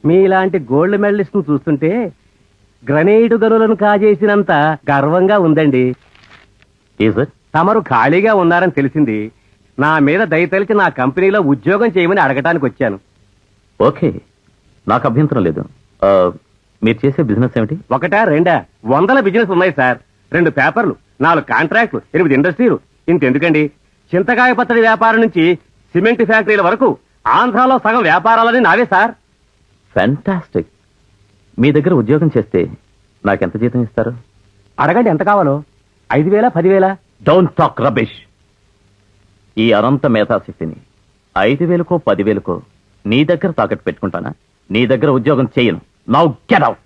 మీలాంటి gold medallist చూస్తుంటే గ్రనేడు గనులను కాజేసినంత గర్వంగా ఉందండి. తమరు ఖాళీగా ఉన్నారని తెలిసింది. నా మీద దయతలిచి నా కంపెనీలో ఉద్యోగం చేయమని అడగటానికి వచ్చాను. ఓకే, నాకు అభ్యంతరం లేదు. మీరు చేసే బిజినెస్ ఏమిటి? ఒకటా రెండా 100 బిజినెస్ ఉన్నాయి సార్. 2 పేపర్లు, 4 కాంట్రాక్టులు, 8 ఇండస్ట్రీలు. ఇంతెందుకండి, చింతకాయ పచ్చడి వ్యాపారం నుంచి సిమెంట్ ఫ్యాక్టరీల వరకు ఆంధ్రాలో సగం వ్యాపారాలని నావే సార్. ఫ్యాంటాస్టిక్. మీ దగ్గర ఉద్యోగం చేస్తే నాకెంత జీతం ఇస్తారు? అడగండి, ఎంత కావాలో. 5,000, 10,000? Don't talk rubbish. ఈ అనంత మేధాశక్తిని 5,000కో 10,000కో నీ దగ్గర తాకట్టు పెట్టుకుంటానా? నీ దగ్గర ఉద్యోగం చేయను. Now get out.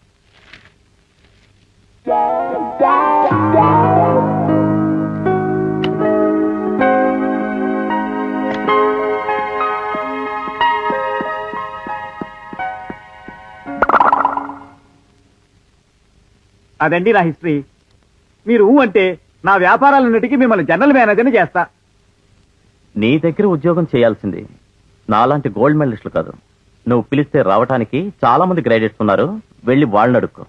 అదండి నా హిస్టరీ. మీరు అంటే నా వ్యాపారాలన్నిటికీ మిమ్మల్ని జనరల్ మేనేజర్ని చేస్తా. నీ దగ్గర ఉద్యోగం చేయాల్సింది నాలాంటి గోల్డ్ మెడలిస్టులు కాదు. నువ్వు పిలిస్తే రావటానికి చాలా మంది గ్రాడ్యుయేట్స్ ఉన్నారు. వెళ్ళి వాళ్ళని అడుక్కో.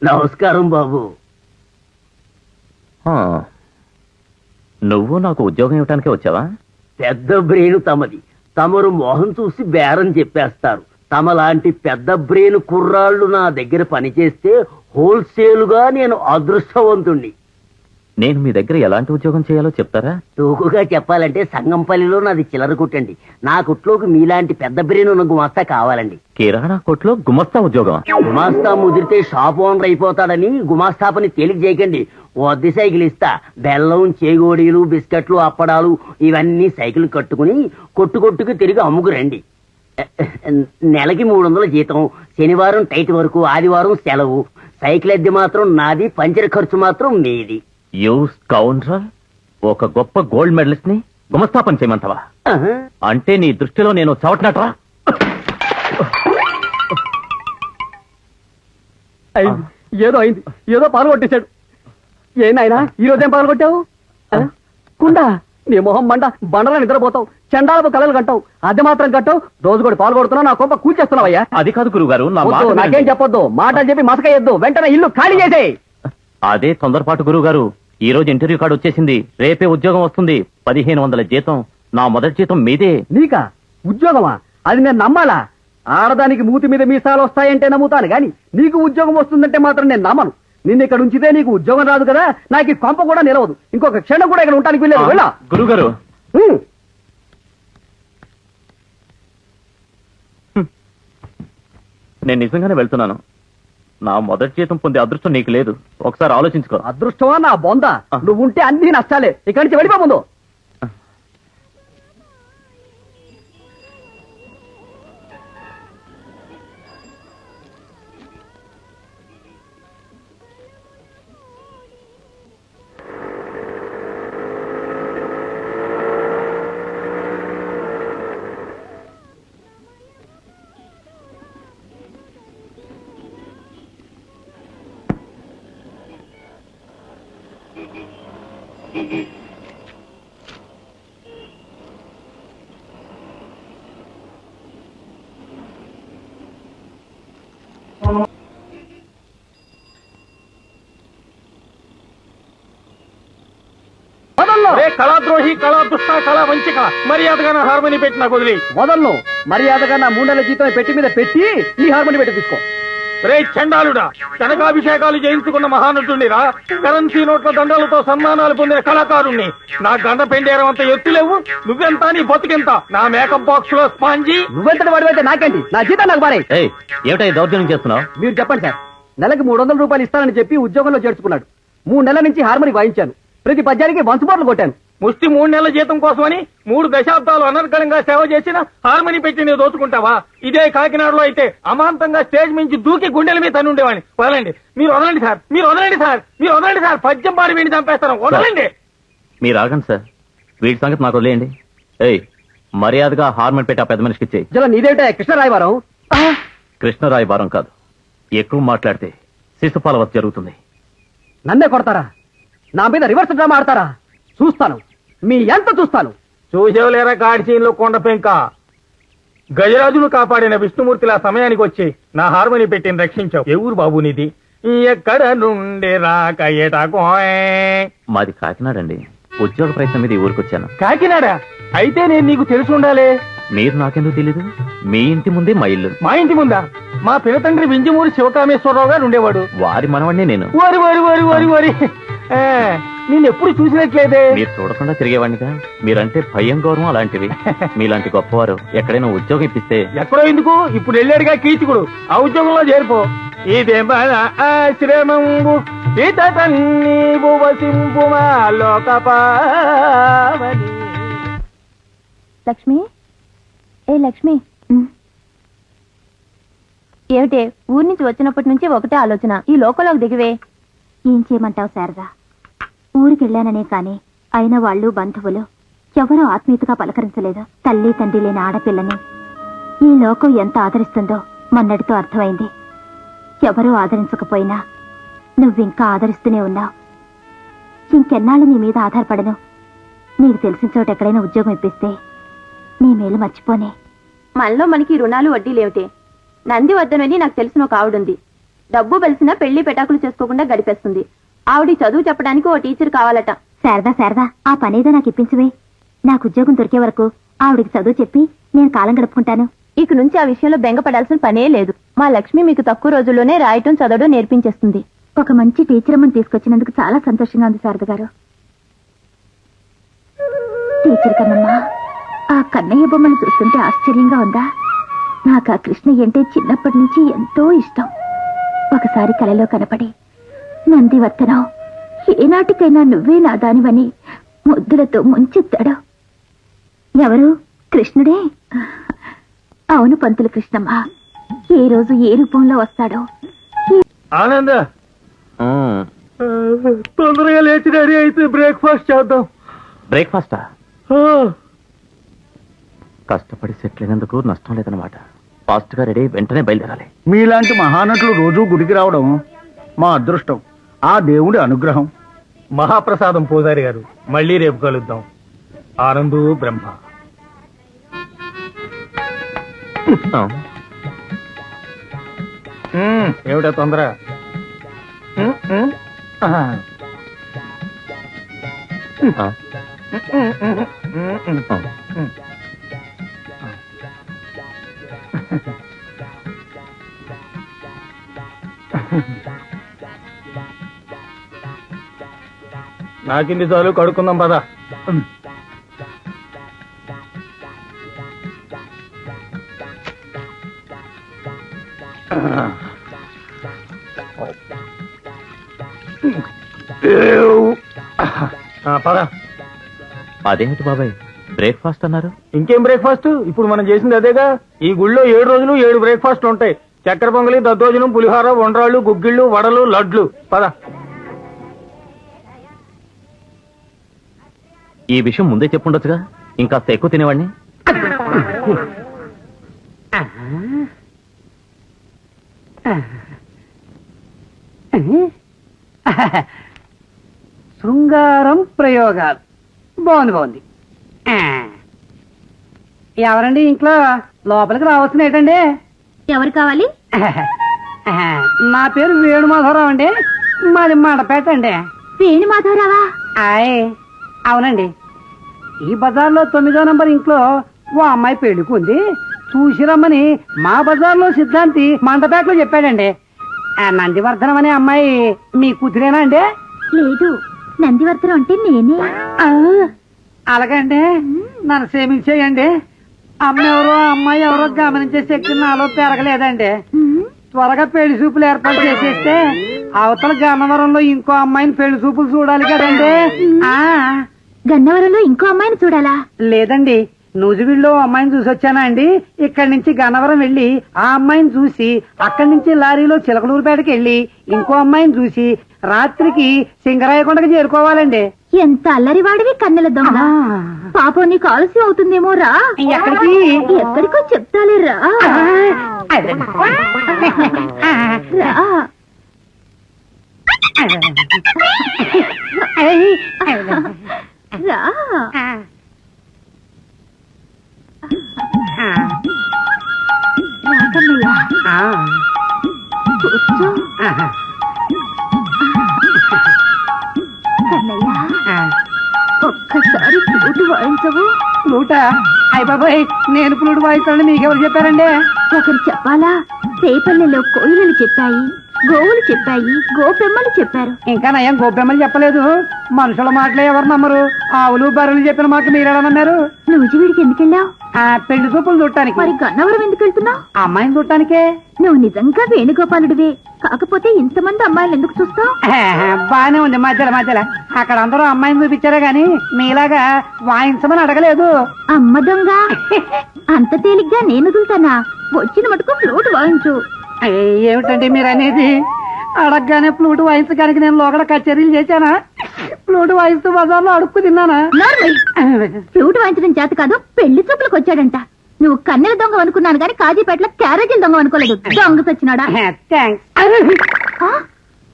నమస్కారం బాబు. నువ్వు నాకు ఉద్యోగం ఇవ్వటానికే వచ్చావా? పెద్ద బ్రెయిన్ తమది. తమరు మోహం చూసి బేరం చెప్పేస్తారు. తమలాంటి పెద్ద బ్రెయిన్ కుర్రాళ్ళు నా దగ్గర పనిచేస్తే హోల్సేలుగా నేను అదృష్టవంతుణ్ణి. నేను మీ దగ్గర ఎలాంటి ఉద్యోగం చేయాలో చెప్తారా? తూకుగా చెప్పాలంటే సంగంపల్లిలో నాది చిల్లర కుట్టండి. నా కుట్లోకి మీలాంటి పెద్ద బ్రెయిన్ ఉన్న గుమాస్తా కావాలండి. కిరాణా కొట్లో గుమస్తా ఉద్యోగం? గుమాస్తా ముదిరితే షాప్ ఓనర్ అయిపోతాడని గుమాస్తా పని తేలిక చేయకండి. వద్ద సైకిల్ ఇస్తా. బెల్లం, చేగోడీలు, బిస్కెట్లు, అప్పడాలు ఇవన్నీ సైకిల్ కట్టుకుని కొట్టుకు తిరిగి అమ్ముకురండి. నెలకి 300 జీతం. శనివారం టైట్ వరకు, ఆదివారం సెలవు. సైకిల్ అద్దె మాత్రం నాది, పంచర్ ఖర్చు మాత్రం మీది. You scoundrel. ఒక గొప్ప గోల్డ్ మెడలిస్ట్ ని గుమస్తాపన చేయమంటావా? అంటే నీ దృష్టిలో నేను చవటనట్రా? ఏదో అయింది, ఏదో పాల్గొట్టేశాడు. ఏనాయనా ఈ రోజేం పాల్గొట్టావు? కుండా నీ మొహం మండ, బండలా నిద్రపోతావు, చండాలపు కలలు కంటావు, అది మాత్రం కట్టావు. రోజు కూడా పాల్గొడుతున్నావు, నా కొంప కూల్చేస్తున్నావయ్యా. అది కాదు గురుగారు, నాకేం చెప్పొద్దు. మాటలు చెప్పి మసకయ్యొద్దు. వెంటనే ఇల్లు ఖాళీ చేసేయ్. అదే తొందరపాటు గురుగారు. ఈ రోజు ఇంటర్వ్యూ కార్డు వచ్చేసింది. రేపే ఉద్యోగం వస్తుంది. 1,500 జీతం. నా మొదటి జీతం మీదే. నీకా ఉద్యోగమా? అది నేను నమ్మాలా? ఆడదానికి మూతి మీద మీసాలు వస్తాయంటే నమ్ముతాను గాని నీకు ఉద్యోగం వస్తుందంటే మాత్రం నేను నమ్మను. నిన్ను ఇక్కడ ఉంచితే నీకు ఉద్యోగం రాదు కదా. నాకు ఈ కొంప కూడా నిలవదు. ఇంకొక క్షణం కూడా ఇక్కడ ఉండడానికి వెళ్ళలేదు. వెళ్ళా గురుగారు. నేను నిజంగానే వెళ్తున్నాను. నా మొదటి జీతం పొందే అదృష్టం నీకు లేదు. ఒకసారి ఆలోచించుకో. అదృష్టమా నా బొంద? నువ్వు ఉంటే అన్ని నష్టాలే. ఇక్కడి నుంచి వెళ్ళిపో ముందు. కళాద్రోహి, కళా దుష్ట, కళా వంచిక, మర్యాదగా నా హార్మోని పెట్టి నాకు వదిలి. వదలను. మర్యాదగా నా 3 నెలల జీతం పెట్టి మీద పెట్టి నీ హార్మోని పెట్టి తీసుకో. రే చండాలుడా, కనకాభిషేకాలు చేయించుకున్న మహానటుడిరా, కరెన్సీ నోట్ల దండాలతో సన్మానాలు పొందిన కళాకారుణ్ణి. నా గండ పెండేరం అంత ఎత్తులేవు. నువ్వెంత, నీ బతుకెంత? నా మేకప్ బాక్స్ లో స్పాంజీ. నువ్వెంతటి వాడివైతే నాకేంటి? నా జీతం నాకు బారే. ఏమిటా దౌర్జన్యం చేస్తున్నావు? మీరు చెప్పండి సార్. నెలకి 300 రూపాయలు ఇస్తానని చెప్పి ఉద్యోగంలో చేర్చుకున్నాడు. 3 నెలల నుంచి హార్మోని వాయించాను. ప్రతి పద్యానికి 1 బోర్లు కొట్టాను. ముష్టి 3 నెలల జీతం కోసమని 3 దశాబ్దాలు అనర్గళంగా సేవ చేసిన హార్మోని పెట్టి నువ్వు దోచుకుంటావా? ఇదే కాకినాడలో అయితే అమాంతంగా స్టేజ్ మించి దూకి గుండెల మీద తనుండేవాడిని. వదలండి, మీరు వదలండి సార్, మీరు వదలండి సార్, మీరు వదలండి సార్. పద్యం పాడి వీడిని చంపేస్తాను. వదలండి. మీరు ఆగండి సార్. వీడి సంగతి నాకు వదిలేయండి. మర్యాదగా హార్మోన్ పెట్టి ఆ పెద్ద మనిషికి ఇచ్చేయి. జల నీదేంటే కృష్ణరాయవారం? కృష్ణరాయవారం కాదు. ఎక్కువ మాట్లాడితే శిశుపాలవత్ జరుగుతుంది. నన్నే కొడతారా? నా మీద రివర్స్ డ్రామా ఆడతారా? చూస్తాను, మీ ఎంత చూస్తాను. చూసేవలేరా కాడిచీన్లో కొండ పెంక. గజరాజును కాపాడిన విష్ణుమూర్తిలా సమయానికి వచ్చి నా హార్మోని పెట్టిన రక్షించావు. ఏ ఊరు బాబు నీది? ఎక్కడ నుండి రాక ఏటాకోయ్. మాది కాకినాడ అండి. ఉద్యోగ ప్రయత్నం మీద ఈ ఊరికొచ్చాను. కాకినాడ అయితే నేను నీకు తెలిసి ఉండాలి. మీరు నాకెందుకు తెలీదు? మీ ఇంటి ముందే మా ఇల్లు. మా ఇంటి ముందా? మా పినతండ్రి వింజమూరి శివకామేశ్వరరావు గారు ఉండేవాడు. వారి మనవణ్ణి నేను. వరి వరి వరి వరి వరి నేను ఎప్పుడు చూసినట్లేదే. మీరు చూడకుండా తిరిగేవాడినిగా. మీరంటే భయం, గౌరవం అలాంటివి. మీలాంటి గొప్పవారు ఎక్కడైనా ఉద్యోగం ఇప్పిస్తే. ఎక్కడో ఎందుకు, ఇప్పుడు వెళ్ళాడుగా కీచుకుడు, ఆ ఉద్యోగంలో చేరిపో. ఇదే మన ఆశ్రమంబు ఇతతన్నీవు వసింపుమా లోకపావని. లక్ష్మి, ఏ లక్ష్మి, ఏమిటే ఊరి నుంచి వచ్చినప్పటి నుంచి ఒకటే ఆలోచన, ఈ లోకంలోకి దిగివే. ఏం చేయమంటావు శారదా? ఊరికెళ్ళాననే కాని అయిన వాళ్ళు బంధువులు ఎవరూ ఆత్మీయతగా పలకరించలేదు. తల్లి తండ్రి లేని ఆడపిల్లని ఈ లోకం ఎంత ఆదరిస్తుందో మొన్నటితో అర్థమైంది. ఎవరూ ఆదరించకపోయినా నువ్వింకా ఆదరిస్తూనే ఉన్నావు. ఇంకెన్నాళ్ళు నీ మీద ఆధారపడను. నీకు తెలిసిన చోట ఎక్కడైనా ఉద్యోగం ఇప్పిస్తే నీ మేలు మర్చిపోనే. మనలో మనకి రుణాలు వడ్డీలేమిటే? నంది వద్దనని నాకు తెలిసిన ఒక ఆవిడుంది. డబ్బు బలిసినా పెళ్లి పెటాకులు చేసుకోకుండా గడిపేస్తుంది. ఆవిడ చదువు చెప్పడానికి ఓ టీచర్ కావాలట. శారదా శారదా, ఆ పనేదో నాకు ఇప్పించవే. నాకు ఉద్యోగం దొరికే వరకు ఆవిడికి చదువు చెప్పి నేను కాలం గడుపుకుంటాను. ఇక నుంచి ఆ విషయంలో బెంగపడాల్సిన పనే లేదు. మా లక్ష్మి మీకు తక్కువ రోజుల్లోనే రాయటం చదవడం నేర్పించేస్తుంది. ఒక మంచి టీచర్ అమ్మని తీసుకొచ్చినందుకు చాలా సంతోషంగా ఉంది శారద గారు. టీచర్ కన్నమ్మా, ఆ కన్నయ్య బొమ్మను చూస్తుంటే ఆశ్చర్యంగా ఉందా? నాకు ఆ కృష్ణయ్య అంటే చిన్నప్పటి నుంచి ఎంతో ఇష్టం. ఒకసారి కలలో కనపడి నందివర్ధనం, ఏనాటికైనా నువ్వే నా దానివని ముద్దులతో ముంచెత్తాడు. ఎవరు? కృష్ణుడే. అవును పంతులు కృష్ణమ్మ. ఏ రోజు ఏ రూపంలో వస్తాడో. ఆనంద, మ్మ్. తొందరగా లేచి రెడీ అయితే బ్రేక్ఫాస్ట్ చేద్దాం. బ్రేక్ఫాస్టా? కష్టపడి సెటిల్ అయినందుకు నష్టం లేదన్నమాట. ఫాస్ట్ గా రెడీ వెంటనే బయలుదేరాలి. మీలాంటి మహానటులు రోజు గుడికి రావడం మా అదృష్టం, ఆ దేవుడి అనుగ్రహం. మహాప్రసాదం పూజారి గారు, మళ్ళీ రేపు కలుద్దాం. ఆనందు బ్రహ్మ. ఆ, ఏమిటా తొందర? ఆ. ఆ. నాకింది చాలు, కడుక్కుందాం పద. పద. అదేమిటి బాబాయ్, బ్రేక్ఫాస్ట్ అన్నారు? ఇంకేం బ్రేక్ఫాస్ట్? ఇప్పుడు మనం చేసింది అదేగా. ఈ గుళ్ళో 7 రోజులు 7 బ్రేక్ఫాస్ట్ ఉంటాయి. చక్కెర పొంగలి, దద్దోజనం, పులిహోర, వండ్రాళ్ళు, గుగ్గిళ్ళు, వడలు, లడ్లు. పద. ఈ విషయం ముందే చెప్పుండొచ్చుగా, ఇంకా ఎక్కువ తినేవాడిని. శృంగారం ప్రయోగాలు బాగుంది. ఎవరండి ఇంట్లో? లోపలికి రావాల్సిన ఏంటండి? ఎవరు కావాలి? నా పేరు వేణుమాధవరావు అండి. మాది మండపేట అండి. వేణు మాధవరావా? ఆయ్, అవునండి. ఈ బజార్లో 9వ నంబర్ ఇంట్లో ఓ అమ్మాయి పెళ్లికుంది, చూసి రమ్మని మా బజార్లో సిద్ధాంతి మండపేటలో చెప్పాడండి. నందివర్ధనం అనే అమ్మాయి మీ కూతురేనా అండి? లేదు, నందివర్ధనం అంటే నేనే. అలాగండి, నన్ను క్షమించేయండి. అమ్మ ఎవరో అమ్మాయి ఎవరో గమనించే శక్తి నాలో పెరగలేదండి. త్వరగా పెళ్లి చూపులు ఏర్పాటు చేసేస్తే అవతల గన్నవరంలో ఇంకో అమ్మాయిని పెళ్లి చూపులు చూడాలి కదండి. గన్నవరంలో ఇంకో అమ్మాయిని చూడాలా? లేదండి, నూజివీడులో అమ్మాయిని చూసి వచ్చానా అండి. ఇక్కడి నుంచి గన్నవరం వెళ్లి ఆ అమ్మాయిని చూసి అక్కడి నుంచి లారీలో చిలకలూరుపేటకి వెళ్లి ఇంకో అమ్మాయిని చూసి రాత్రికి సింగరాయకొండకి చేరుకోవాలండి. ఎంత అల్లరివాడివి కన్నెల దొంగ. పాపం నీకు ఆలస్యం అవుతుందేమో, రా. ఎక్కడికి? ఎక్కడికో చెప్తాలే, రా. రా. రా రా కన్నయ్య కూర్చో కన్నయ్య ఒక్కసారి ఫ్లూట్ వాయించవు ఫ్లూట అయ్య బాబాయ్ నేను ఫ్లూట్ వాయిస్తానని మీకెవరు చెప్పారండి ఒకరు చెప్పాలా రేపల్లెలో కోయిలలు చెప్పాయి గోవులు చెప్పాయి గోపెమ్మలు చెప్పారు ఇంకా నయం గోపెమ్మలు చెప్పలేదు మనుషుల మాటలే ఎవరు నమ్మరు ఆవులు బర్రెలు చెప్పిన మాట మీరెలా నమ్మారు నూజివీడికి ఎందుకెళ్ళావు ఆ పెళ్లి చూపులు చూడటానికి మరి గన్నవరం ఎందుకు వెళ్తున్నావు అమ్మాయిని చూడటానికే నువ్వు నిజంగా వేణుగోపాలుడివే కాకపోతే ఇంతమంది అమ్మాయిలు ఎందుకు చూస్తావు బానే ఉంది మధ్యలో మధ్యలో అక్కడ అందరూ అమ్మాయిని చూపించారే గాని మీలాగా వాయించమని అడగలేదు అమ్మ దొంగ అంత తేలిగ్గా నేను వదులుతానా వచ్చిన మటుకు ఫ్లూట్ వాయించు ఏమిటండి మీరు అనేది అడగగానే ఫ్లూట్ వాయించడానికి నేను లోగడ కచేరీలు చేశానా ఫ్లూట్ వాయిస్తూ బజార్లో అడుక్కు తిన్నానా నార్మల్ ఫ్లూట్ వాయించడం చేత కాదు పెళ్లి చూపులకు వచ్చాడంట నువ్వు కన్నెల దొంగ అనుకున్నాను గాని కాజీపేటలో క్యారేజీల దొంగ అనుకోలేదు దొంగ సచ్చినాడా థ్యాంక్స్